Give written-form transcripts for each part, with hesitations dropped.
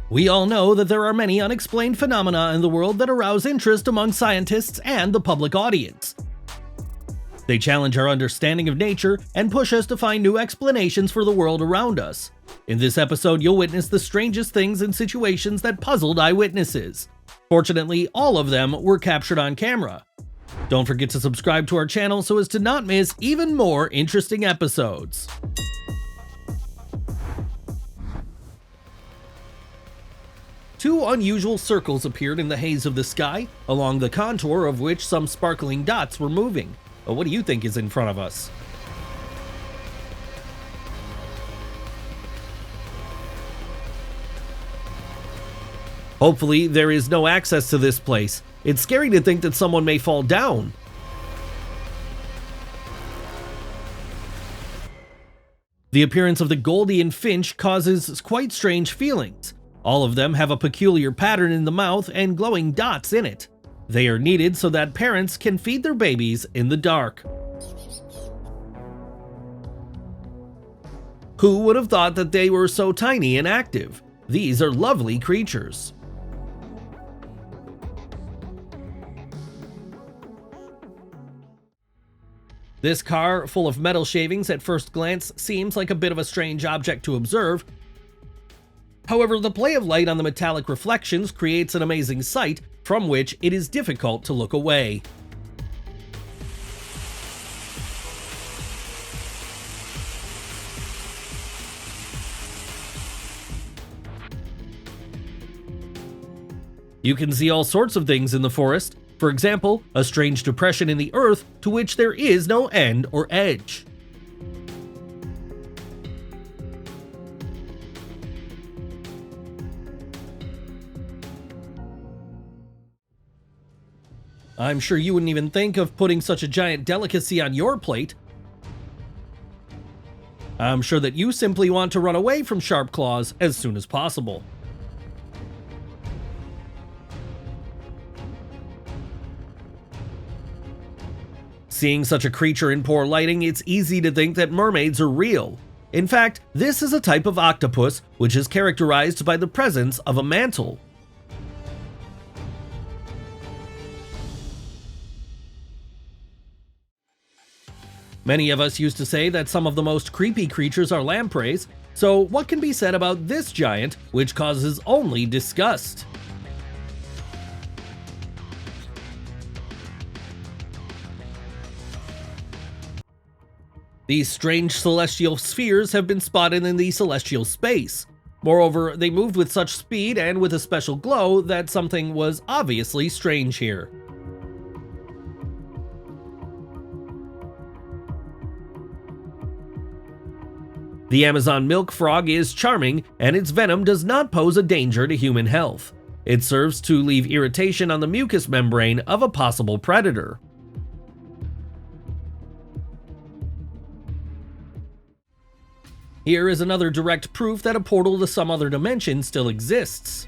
We all know that there are many unexplained phenomena in the world that arouse interest among scientists and the public audience. They challenge our understanding of nature and push us to find new explanations for the world around us. In this episode, you'll witness the strangest things and situations that puzzled eyewitnesses. Fortunately, all of them were captured on camera. Don't forget to subscribe to our channel so as to not miss even more interesting episodes. Two unusual circles appeared in the haze of the sky, along the contour of which some sparkling dots were moving. What do you think is in front of us? Hopefully, there is no access to this place. It's scary to think that someone may fall down. The appearance of the Goldian finch causes quite strange feelings. All of them have a peculiar pattern in the mouth and glowing dots in it. They are needed so that parents can feed their babies in the dark. Who would have thought that they were so tiny and active? These are lovely creatures. This car, full of metal shavings, at first glance seems like a bit of a strange object to observe. However, the play of light on the metallic reflections creates an amazing sight from which it is difficult to look away. You can see all sorts of things in the forest. For example, a strange depression in the earth to which there is no end or edge. I'm sure you wouldn't even think of putting such a giant delicacy on your plate. I'm sure that you simply want to run away from sharp claws as soon as possible. Seeing such a creature in poor lighting, it's easy to think that mermaids are real. In fact, this is a type of octopus which is characterized by the presence of a mantle. Many of us used to say that some of the most creepy creatures are lampreys, so what can be said about this giant which causes only disgust? These strange celestial spheres have been spotted in the celestial space. Moreover, they moved with such speed and with a special glow that something was obviously strange here. The Amazon milk frog is charming, and its venom does not pose a danger to human health. It serves to leave irritation on the mucous membrane of a possible predator. Here is another direct proof that a portal to some other dimension still exists.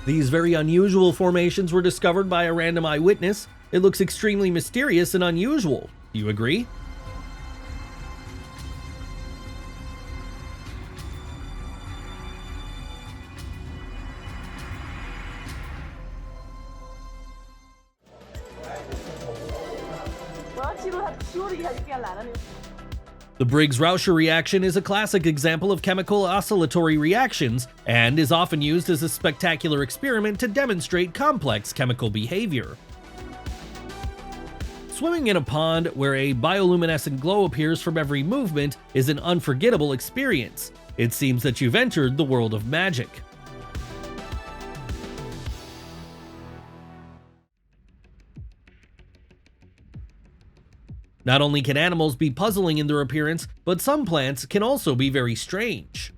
These very unusual formations were discovered by a random eyewitness. It looks extremely mysterious and unusual. Do you agree? The Briggs-Rauscher reaction is a classic example of chemical oscillatory reactions and is often used as a spectacular experiment to demonstrate complex chemical behavior. Swimming in a pond where a bioluminescent glow appears from every movement is an unforgettable experience. It seems that you've entered the world of magic. Not only can animals be puzzling in their appearance, but some plants can also be very strange.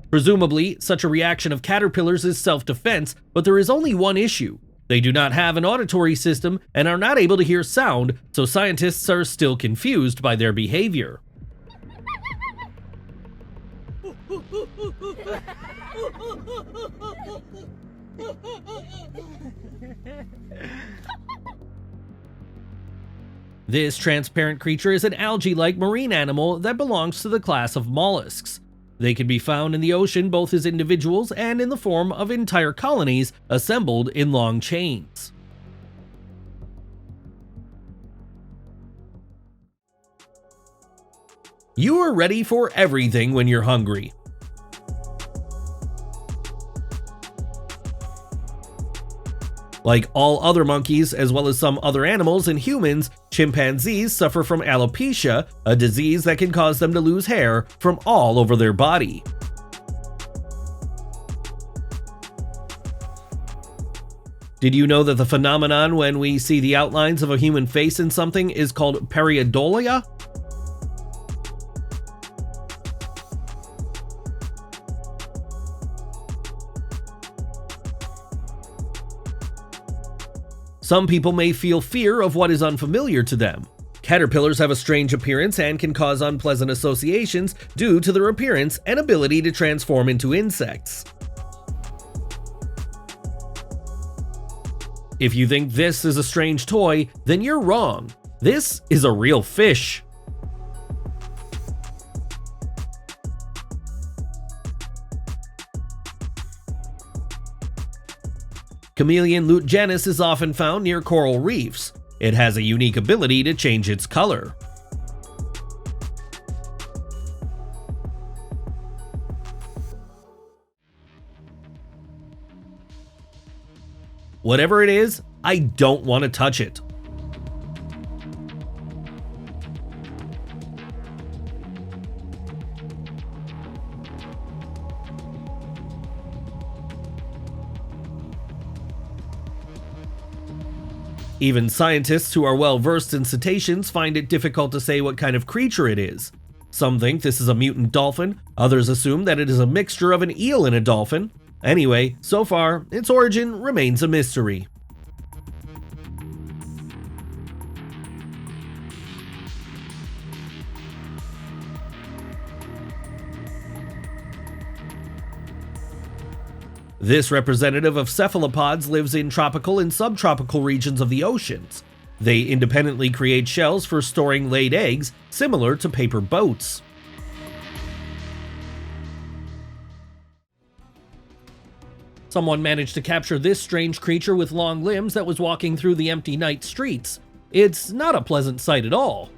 Presumably, such a reaction of caterpillars is self-defense, but there is only one issue. They do not have an auditory system and are not able to hear sound, so scientists are still confused by their behavior. This transparent creature is an algae-like marine animal that belongs to the class of mollusks. They can be found in the ocean both as individuals and in the form of entire colonies assembled in long chains. You are ready for everything when you're hungry. Like all other monkeys, as well as some other animals and humans, chimpanzees suffer from alopecia, a disease that can cause them to lose hair from all over their body. Did you know that the phenomenon when we see the outlines of a human face in something is called pareidolia? Some people may feel fear of what is unfamiliar to them. Caterpillars have a strange appearance and can cause unpleasant associations due to their appearance and ability to transform into insects. If you think this is a strange toy, then you're wrong. This is a real fish. Chameleon lutegenus is often found near coral reefs. It has a unique ability to change its color. Whatever it is, I don't want to touch it. Even scientists who are well versed in cetaceans find it difficult to say what kind of creature it is. Some think this is a mutant dolphin, others assume that it is a mixture of an eel and a dolphin. Anyway, so far, its origin remains a mystery. This representative of cephalopods lives in tropical and subtropical regions of the oceans. They independently create shells for storing laid eggs, similar to paper boats. Someone managed to capture this strange creature with long limbs that was walking through the empty night streets. It's not a pleasant sight at all.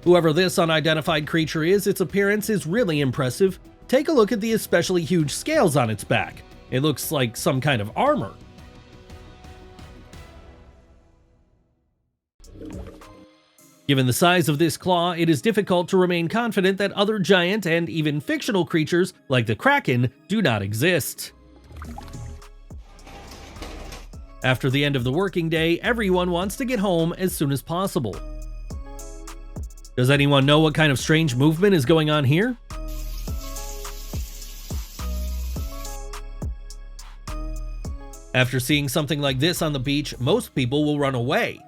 Whoever this unidentified creature is, its appearance is really impressive. Take a look at the especially huge scales on its back. It looks like some kind of armor. Given the size of this claw, it is difficult to remain confident that other giant and even fictional creatures, like the Kraken, do not exist. After the end of the working day, everyone wants to get home as soon as possible. Does anyone know what kind of strange movement is going on here? After seeing something like this on the beach, most people will run away.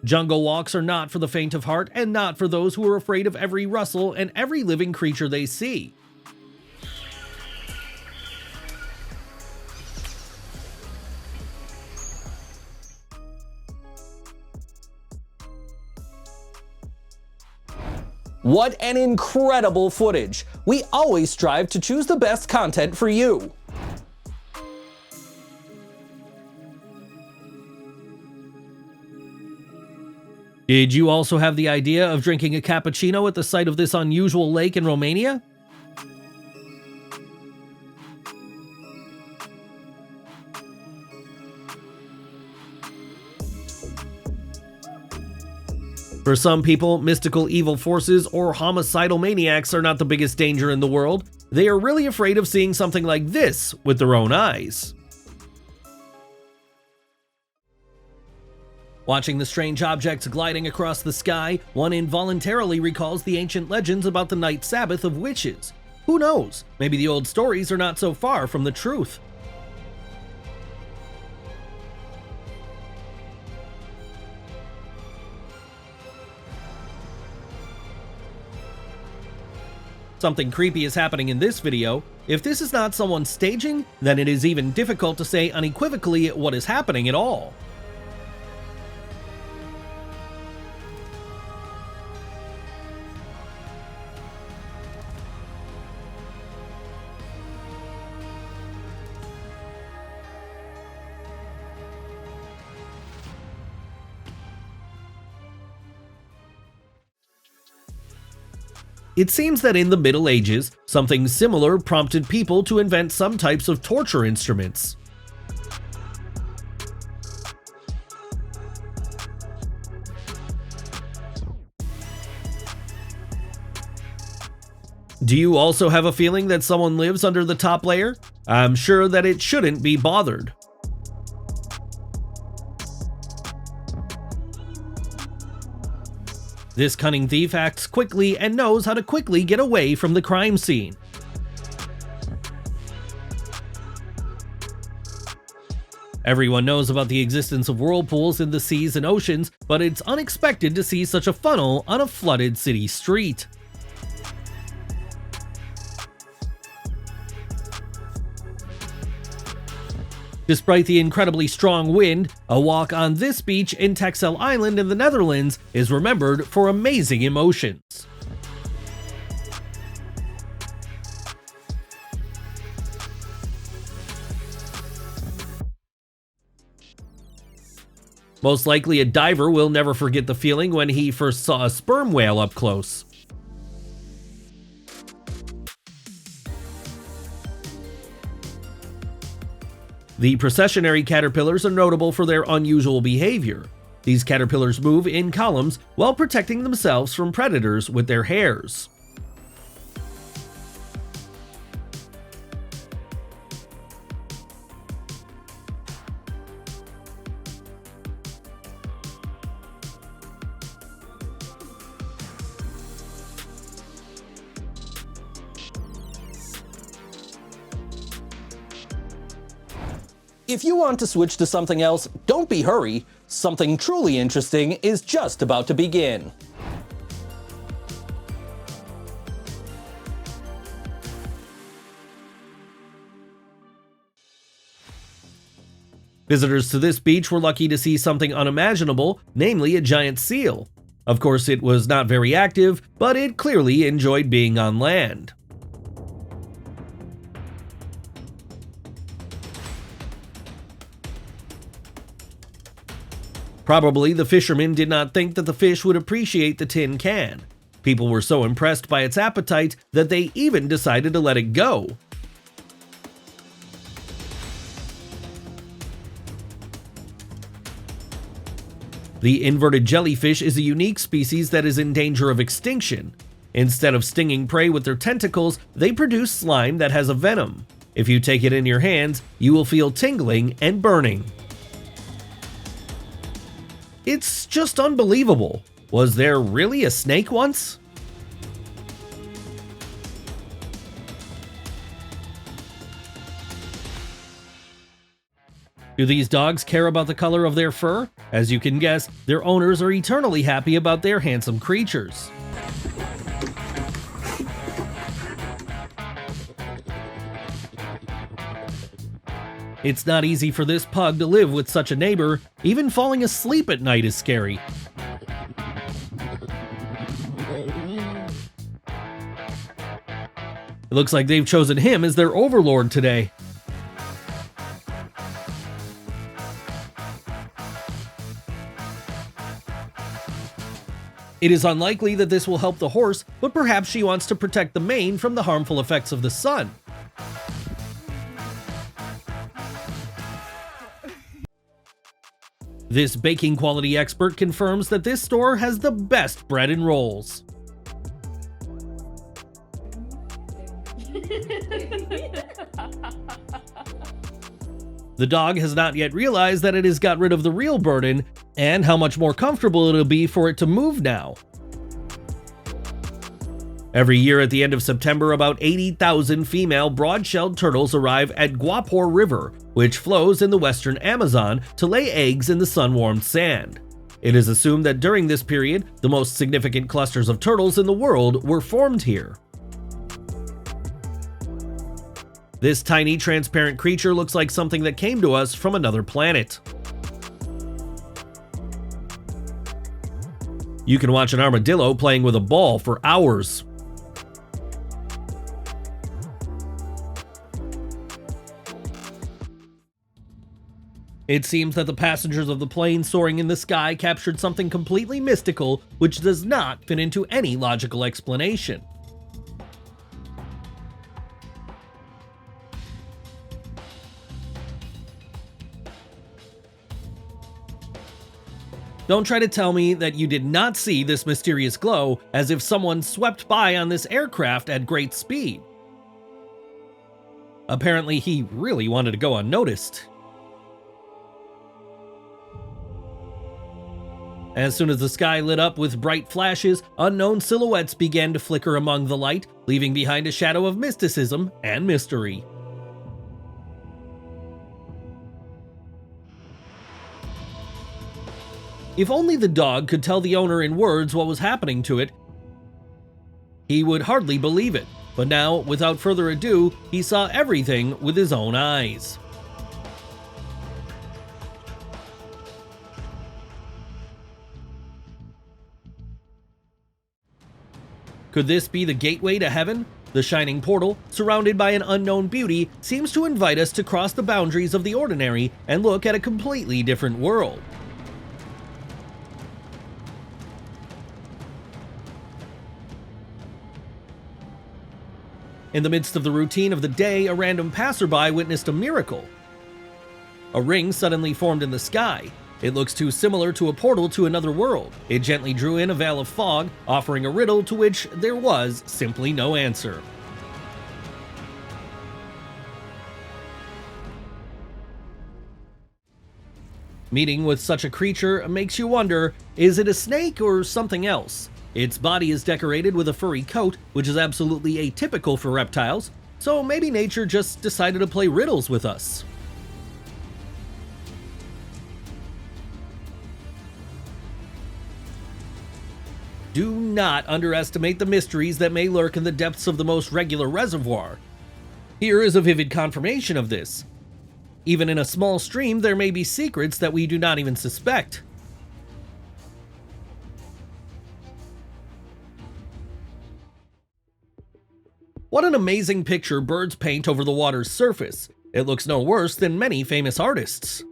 Jungle walks are not for the faint of heart and not for those who are afraid of every rustle and every living creature they see. What an incredible footage! We always strive to choose the best content for you. Did you also have the idea of drinking a cappuccino at the site of this unusual lake in Romania? For some people, mystical evil forces or homicidal maniacs are not the biggest danger in the world. They are really afraid of seeing something like this with their own eyes. Watching the strange objects gliding across the sky, one involuntarily recalls the ancient legends about the night Sabbath of witches. Who knows? Maybe the old stories are not so far from the truth. Something creepy is happening in this video. If this is not someone staging, then it is even difficult to say unequivocally what is happening at all. It seems that in the Middle Ages, something similar prompted people to invent some types of torture instruments. Do you also have a feeling that someone lives under the top layer? I'm sure that it shouldn't be bothered. This cunning thief acts quickly and knows how to quickly get away from the crime scene. Everyone knows about the existence of whirlpools in the seas and oceans, but it's unexpected to see such a funnel on a flooded city street. Despite the incredibly strong wind, a walk on this beach in Texel Island in the Netherlands is remembered for amazing emotions. Most likely a diver will never forget the feeling when he first saw a sperm whale up close. The processionary caterpillars are notable for their unusual behavior. These caterpillars move in columns while protecting themselves from predators with their hairs. If you want to switch to something else, don't be hurry. Something truly interesting is just about to begin. Visitors to this beach were lucky to see something unimaginable, namely a giant seal. Of course, it was not very active, but it clearly enjoyed being on land. Probably the fishermen did not think that the fish would appreciate the tin can. People were so impressed by its appetite that they even decided to let it go. The inverted jellyfish is a unique species that is in danger of extinction. Instead of stinging prey with their tentacles, they produce slime that has a venom. If you take it in your hands, you will feel tingling and burning. It's just unbelievable. Was there really a snake once? Do these dogs care about the color of their fur? As you can guess, their owners are eternally happy about their handsome creatures. It's not easy for this pug to live with such a neighbor. Even falling asleep at night is scary. It looks like they've chosen him as their overlord today. It is unlikely that this will help the horse, but perhaps she wants to protect the mane from the harmful effects of the sun. This baking quality expert confirms that this store has the best bread and rolls. The dog has not yet realized that it has got rid of the real burden and how much more comfortable it'll be for it to move now. Every year at the end of September, about 80,000 female broad-shelled turtles arrive at Guapor River, which flows in the western Amazon, to lay eggs in the sun-warmed sand. It is assumed that during this period, the most significant clusters of turtles in the world were formed here. This tiny, transparent creature looks like something that came to us from another planet. You can watch an armadillo playing with a ball for hours. It seems that the passengers of the plane soaring in the sky captured something completely mystical, which does not fit into any logical explanation. Don't try to tell me that you did not see this mysterious glow, as if someone swept by on this aircraft at great speed. Apparently, he really wanted to go unnoticed. As soon as the sky lit up with bright flashes, unknown silhouettes began to flicker among the light, leaving behind a shadow of mysticism and mystery. If only the dog could tell the owner in words what was happening to it, he would hardly believe it. But now, without further ado, he saw everything with his own eyes. Could this be the gateway to heaven? The shining portal, surrounded by an unknown beauty, seems to invite us to cross the boundaries of the ordinary and look at a completely different world. In the midst of the routine of the day, a random passerby witnessed a miracle. A ring suddenly formed in the sky. It looks too similar to a portal to another world. It gently drew in a veil of fog, offering a riddle to which there was simply no answer. Meeting with such a creature makes you wonder, is it a snake or something else? Its body is decorated with a furry coat, which is absolutely atypical for reptiles, so maybe nature just decided to play riddles with us. Do not underestimate the mysteries that may lurk in the depths of the most regular reservoir. Here is a vivid confirmation of this. Even in a small stream, there may be secrets that we do not even suspect. What an amazing picture birds paint over the water's surface. It looks no worse than many famous artists.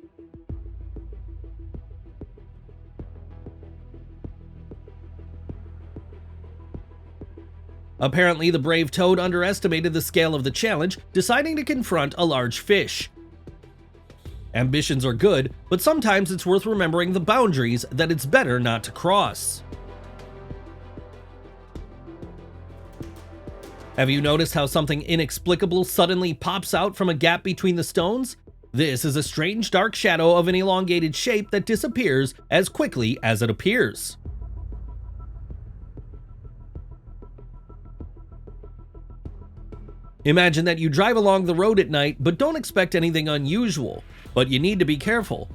Apparently, the brave toad underestimated the scale of the challenge, deciding to confront a large fish. Ambitions are good, but sometimes it's worth remembering the boundaries that it's better not to cross. Have you noticed how something inexplicable suddenly pops out from a gap between the stones? This is a strange dark shadow of an elongated shape that disappears as quickly as it appears. Imagine that you drive along the road at night but don't expect anything unusual, but you need to be careful.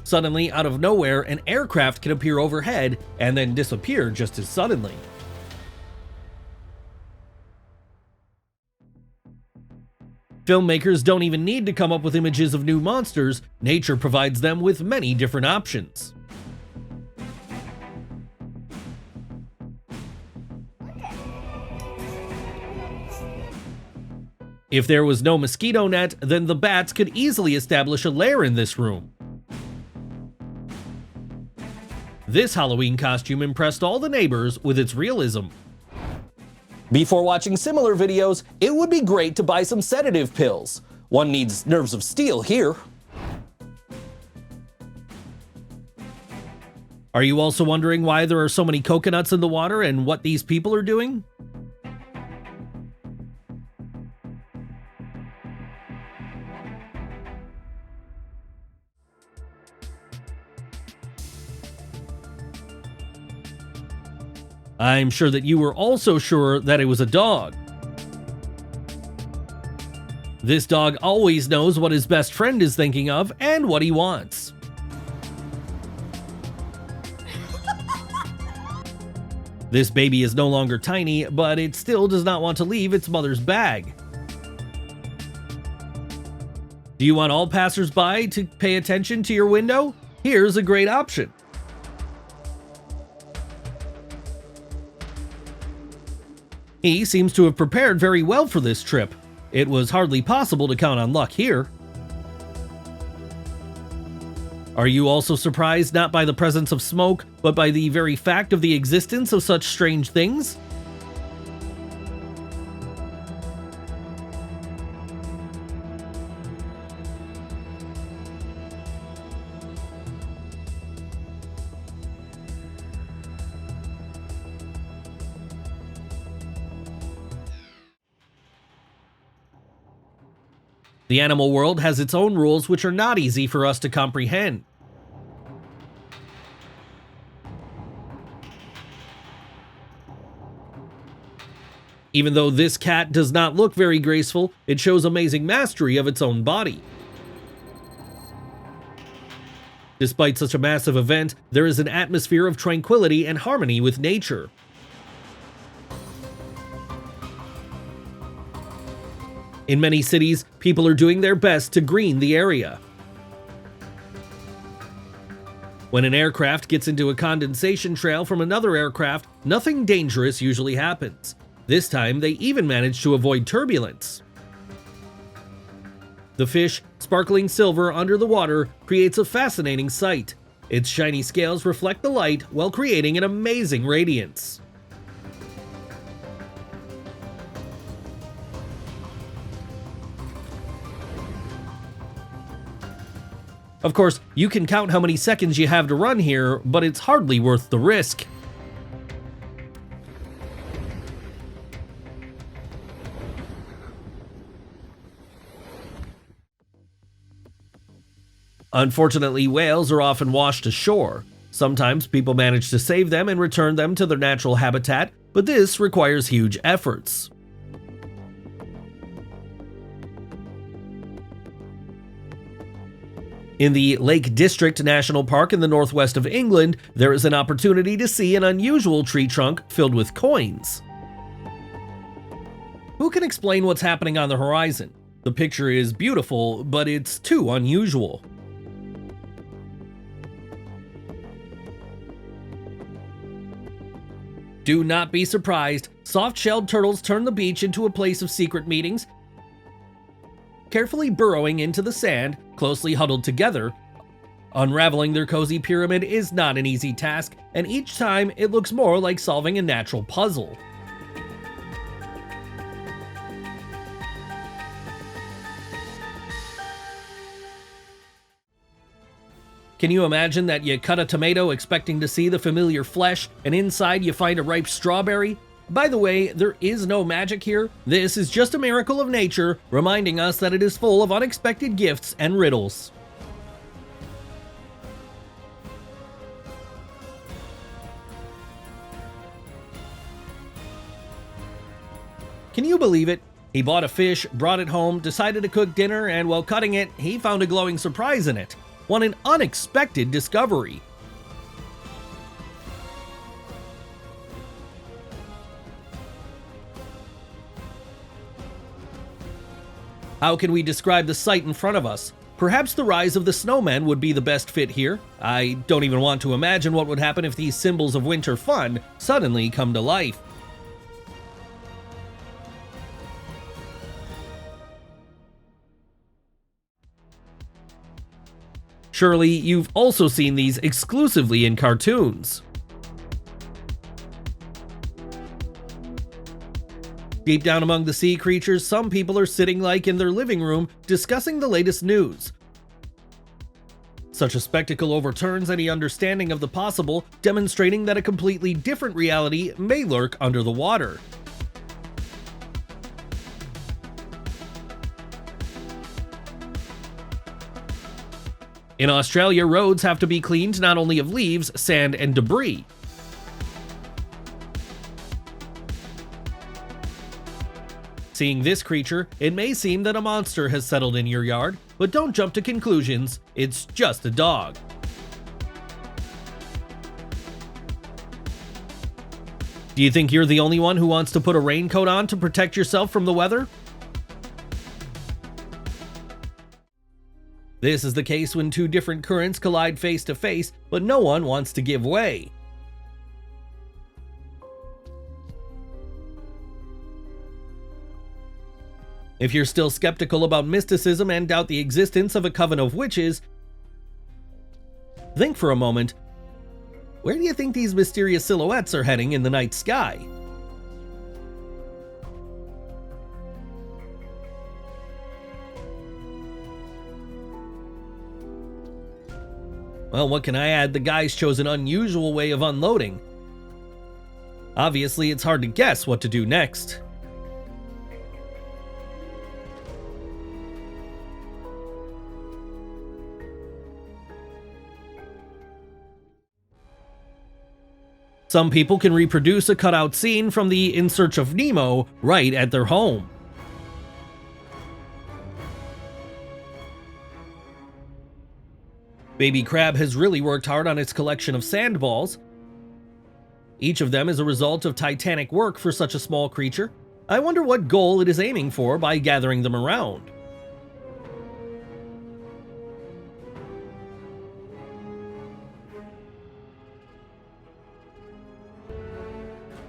Suddenly, out of nowhere, an aircraft can appear overhead and then disappear just as suddenly. Filmmakers don't even need to come up with images of new monsters, nature provides them with many different options. If there was no mosquito net, then the bats could easily establish a lair in this room. This Halloween costume impressed all the neighbors with its realism. Before watching similar videos, it would be great to buy some sedative pills. One needs nerves of steel here. Are you also wondering why there are so many coconuts in the water and what these people are doing? I'm sure that you were also sure that it was a dog. This dog always knows what his best friend is thinking of and what he wants. This baby is no longer tiny, but it still does not want to leave its mother's bag. Do you want all passers-by to pay attention to your window? Here's a great option. He seems to have prepared very well for this trip. It was hardly possible to count on luck here. Are you also surprised not by the presence of smoke, but by the very fact of the existence of such strange things? The animal world has its own rules which are not easy for us to comprehend. Even though this cat does not look very graceful, it shows amazing mastery of its own body. Despite such a massive event, there is an atmosphere of tranquility and harmony with nature. In many cities, people are doing their best to green the area. When an aircraft gets into a condensation trail from another aircraft, nothing dangerous usually happens. This time, they even manage to avoid turbulence. The fish, sparkling silver under the water, creates a fascinating sight. Its shiny scales reflect the light while creating an amazing radiance. Of course, you can count how many seconds you have to run here, but it's hardly worth the risk. Unfortunately, whales are often washed ashore. Sometimes people manage to save them and return them to their natural habitat, but this requires huge efforts. In the Lake District National Park in the northwest of England, there is an opportunity to see an unusual tree trunk filled with coins. Who can explain what's happening on the horizon? The picture is beautiful, but it's too unusual. Do not be surprised, soft-shelled turtles turn the beach into a place of secret meetings, carefully burrowing into the sand, closely huddled together. Unraveling their cozy pyramid is not an easy task, and each time it looks more like solving a natural puzzle. Can you imagine that you cut a tomato expecting to see the familiar flesh, and inside you find a ripe strawberry? By the way, there is no magic here. This is just a miracle of nature, reminding us that it is full of unexpected gifts and riddles. Can you believe it? He bought a fish, brought it home, decided to cook dinner, and while cutting it, he found a glowing surprise in it. What an unexpected discovery! How can we describe the sight in front of us? Perhaps the rise of the snowmen would be the best fit here. I don't even want to imagine what would happen if these symbols of winter fun suddenly come to life. Surely, you've also seen these exclusively in cartoons. Deep down among the sea creatures, some people are sitting like in their living room, discussing the latest news. Such a spectacle overturns any understanding of the possible, demonstrating that a completely different reality may lurk under the water. In Australia, roads have to be cleaned not only of leaves, sand, and debris. Seeing this creature, it may seem that a monster has settled in your yard, but don't jump to conclusions, it's just a dog. Do you think you're the only one who wants to put a raincoat on to protect yourself from the weather? This is the case when two different currents collide face to face, but no one wants to give way. If you're still skeptical about mysticism and doubt the existence of a coven of witches, think for a moment. Where do you think these mysterious silhouettes are heading in the night sky? Well, what can I add? The guys chose an unusual way of unloading. Obviously, it's hard to guess what to do next. Some people can reproduce a cutout scene from the In Search of Nemo right at their home. Baby Crab has really worked hard on its collection of sand balls. Each of them is a result of titanic work for such a small creature. I wonder what goal it is aiming for by gathering them around.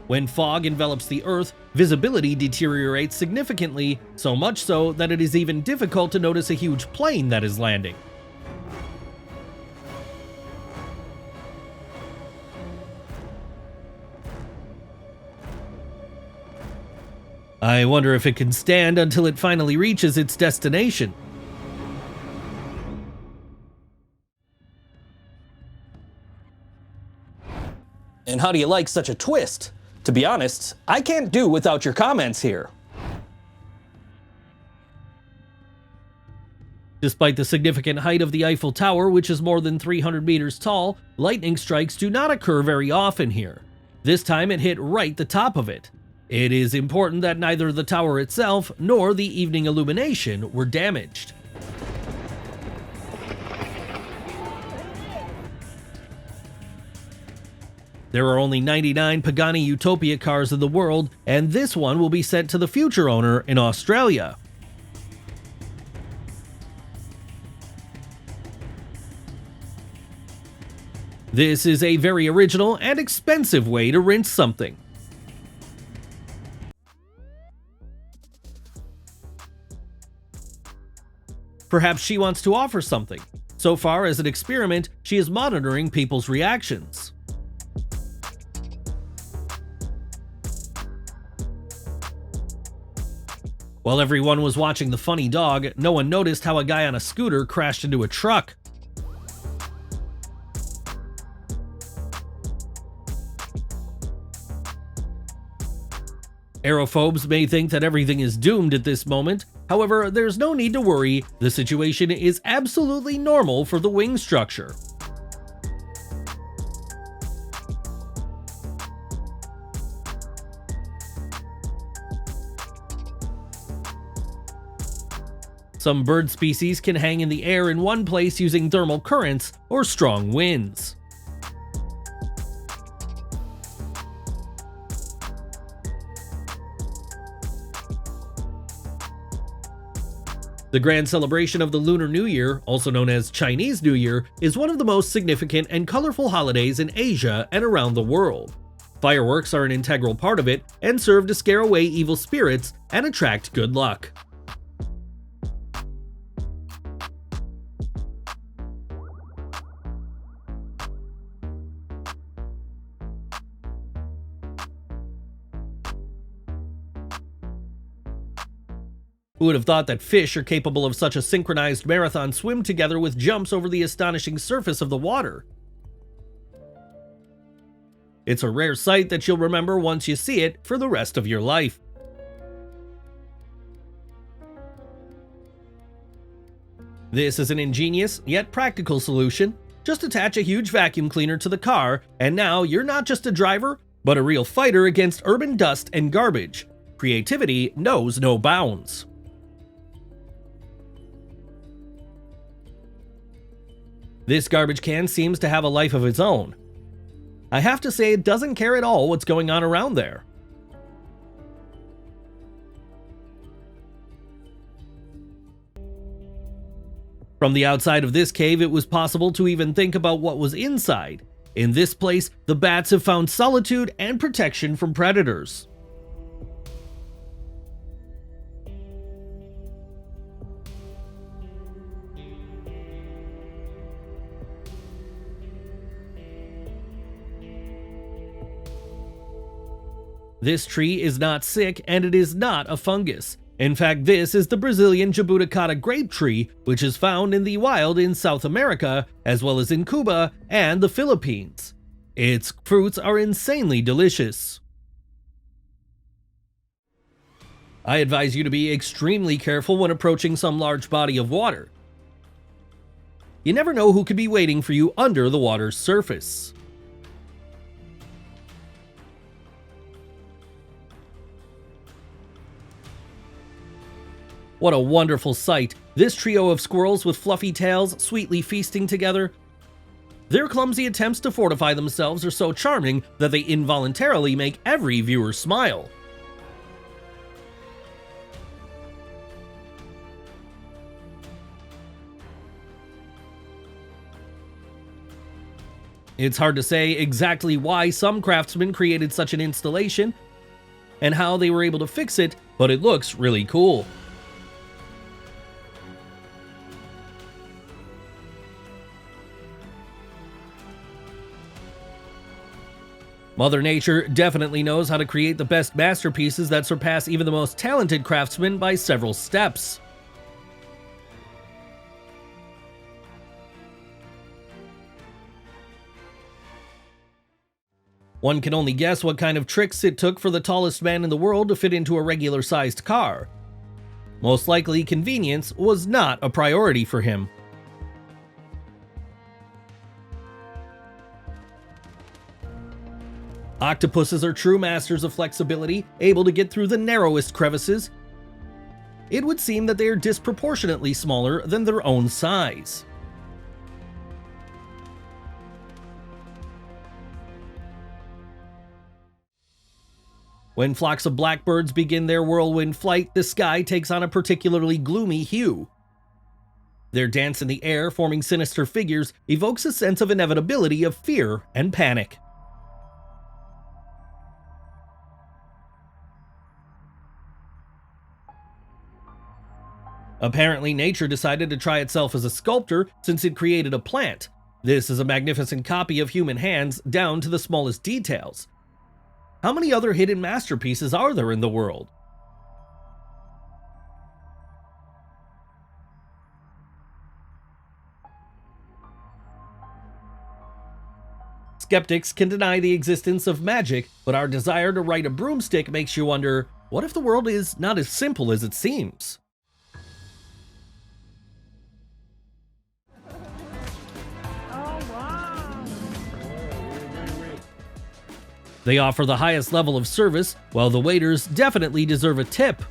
When fog envelops the Earth, visibility deteriorates significantly, so much so that it is even difficult to notice a huge plane that is landing. I wonder if it can stand until it finally reaches its destination. And how do you like such a twist? To be honest, I can't do without your comments here. Despite the significant height of the Eiffel Tower, which is more than 300 meters tall, lightning strikes do not occur very often here. This time it hit right the top of it. It is important that neither the tower itself nor the evening illumination were damaged. There are only 99 Pagani Utopia cars in the world, and this one will be sent to the future owner in Australia. This is a very original and expensive way to rinse something. Perhaps she wants to offer something. So far, as an experiment, she is monitoring people's reactions. While everyone was watching the funny dog, no one noticed how a guy on a scooter crashed into a truck. Aerophobes may think that everything is doomed at this moment. However, there's no need to worry. The situation is absolutely normal for the wing structure. Some bird species can hang in the air in one place using thermal currents or strong winds. The grand celebration of the Lunar New Year, also known as Chinese New Year, is one of the most significant and colorful holidays in Asia and around the world. Fireworks are an integral part of it and serve to scare away evil spirits and attract good luck. Who would have thought that fish are capable of such a synchronized marathon swim together with jumps over the astonishing surface of the water? It's a rare sight that you'll remember once you see it for the rest of your life. This is an ingenious yet practical solution. Just attach a huge vacuum cleaner to the car, and now you're not just a driver, but a real fighter against urban dust and garbage. Creativity knows no bounds. This garbage can seems to have a life of its own. I have to say, it doesn't care at all what's going on around there. From the outside of this cave, it was possible to even think about what was inside. In this place, the bats have found solitude and protection from predators. This tree is not sick, and it is not a fungus. In fact, this is the Brazilian jabuticata grape tree, which is found in the wild in South America, as well as in Cuba and the Philippines. Its fruits are insanely delicious. I advise you to be extremely careful when approaching some large body of water. You never know who could be waiting for you under the water's surface. What a wonderful sight, this trio of squirrels with fluffy tails sweetly feasting together. Their clumsy attempts to fortify themselves are so charming that they involuntarily make every viewer smile. It's hard to say exactly why some craftsmen created such an installation and how they were able to fix it, but it looks really cool. Mother Nature definitely knows how to create the best masterpieces that surpass even the most talented craftsmen by several steps. One can only guess what kind of tricks it took for the tallest man in the world to fit into a regular-sized car. Most likely, convenience was not a priority for him. Octopuses are true masters of flexibility, able to get through the narrowest crevices. It would seem that they are disproportionately smaller than their own size. When flocks of blackbirds begin their whirlwind flight, the sky takes on a particularly gloomy hue. Their dance in the air, forming sinister figures, evokes a sense of inevitability of fear and panic. Apparently, nature decided to try itself as a sculptor since it created a plant. This is a magnificent copy of human hands down to the smallest details. How many other hidden masterpieces are there in the world? Skeptics can deny the existence of magic, but our desire to ride a broomstick makes you wonder, what if the world is not as simple as it seems? They offer the highest level of service, while the waiters definitely deserve a tip.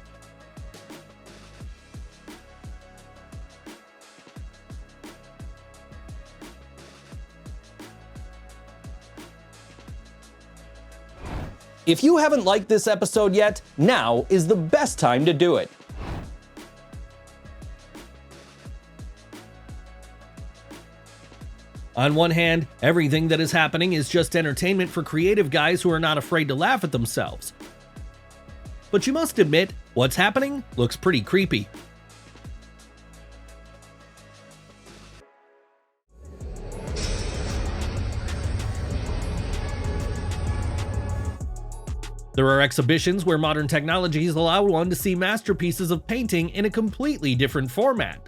If you haven't liked this episode yet, now is the best time to do it. On one hand, everything that is happening is just entertainment for creative guys who are not afraid to laugh at themselves. But you must admit, what's happening looks pretty creepy. There are exhibitions where modern technologies allow one to see masterpieces of painting in a completely different format.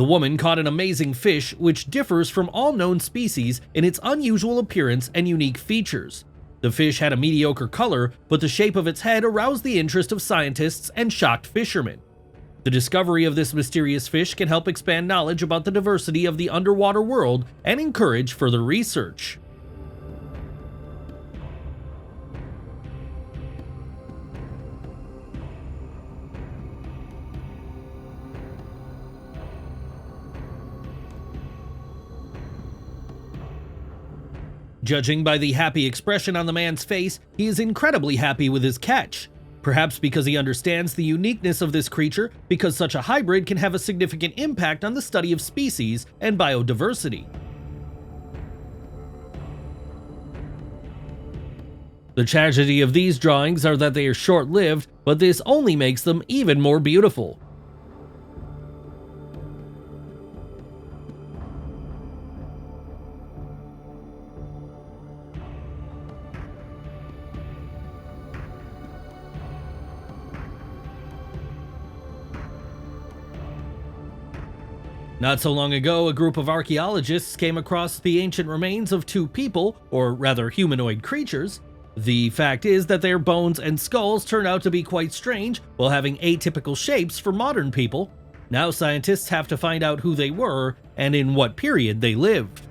The woman caught an amazing fish which differs from all known species in its unusual appearance and unique features. The fish had a mediocre color, but the shape of its head aroused the interest of scientists and shocked fishermen. The discovery of this mysterious fish can help expand knowledge about the diversity of the underwater world and encourage further research. Judging by the happy expression on the man's face, he is incredibly happy with his catch. Perhaps because he understands the uniqueness of this creature, because such a hybrid can have a significant impact on the study of species and biodiversity. The tragedy of these drawings are that they are short-lived, but this only makes them even more beautiful. Not so long ago, a group of archaeologists came across the ancient remains of two people, or rather humanoid creatures. The fact is that their bones and skulls turned out to be quite strange, while having atypical shapes for modern people. Now scientists have to find out who they were and in what period they lived.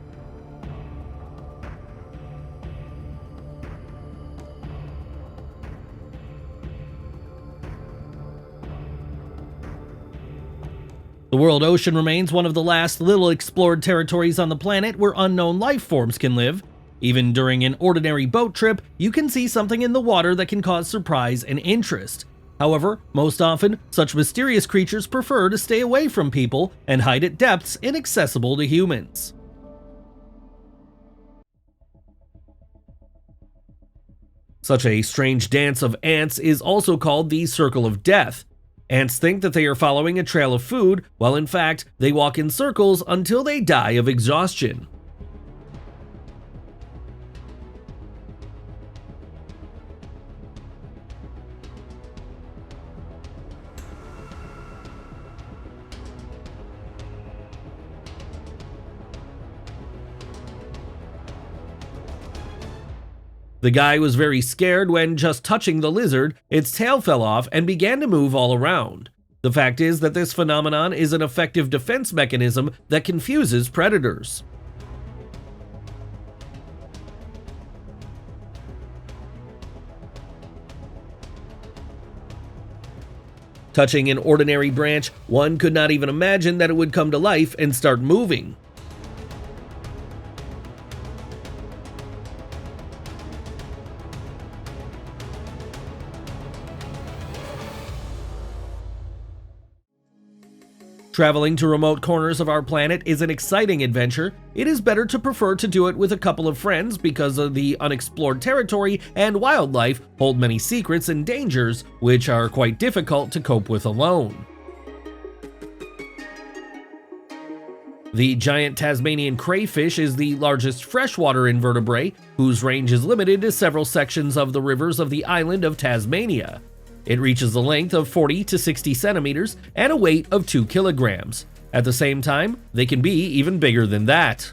The world ocean remains one of the last little explored territories on the planet where unknown life forms can live. Even during an ordinary boat trip, you can see something in the water that can cause surprise and interest. However, most often, such mysterious creatures prefer to stay away from people and hide at depths inaccessible to humans. Such a strange dance of ants is also called the Circle of Death. Ants think that they are following a trail of food, while in fact, they walk in circles until they die of exhaustion. The guy was very scared when, just touching the lizard, its tail fell off and began to move all around. The fact is that this phenomenon is an effective defense mechanism that confuses predators. Touching an ordinary branch, one could not even imagine that it would come to life and start moving. Traveling to remote corners of our planet is an exciting adventure. It is better to prefer to do it with a couple of friends because of the unexplored territory and wildlife hold many secrets and dangers which are quite difficult to cope with alone. The giant Tasmanian crayfish is the largest freshwater invertebrate, whose range is limited to several sections of the rivers of the island of Tasmania. It reaches a length of 40 to 60 centimeters and a weight of 2 kilograms. At the same time, they can be even bigger than that.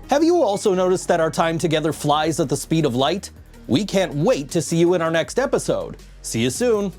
Have you also noticed that our time together flies at the speed of light? We can't wait to see you in our next episode. See you soon.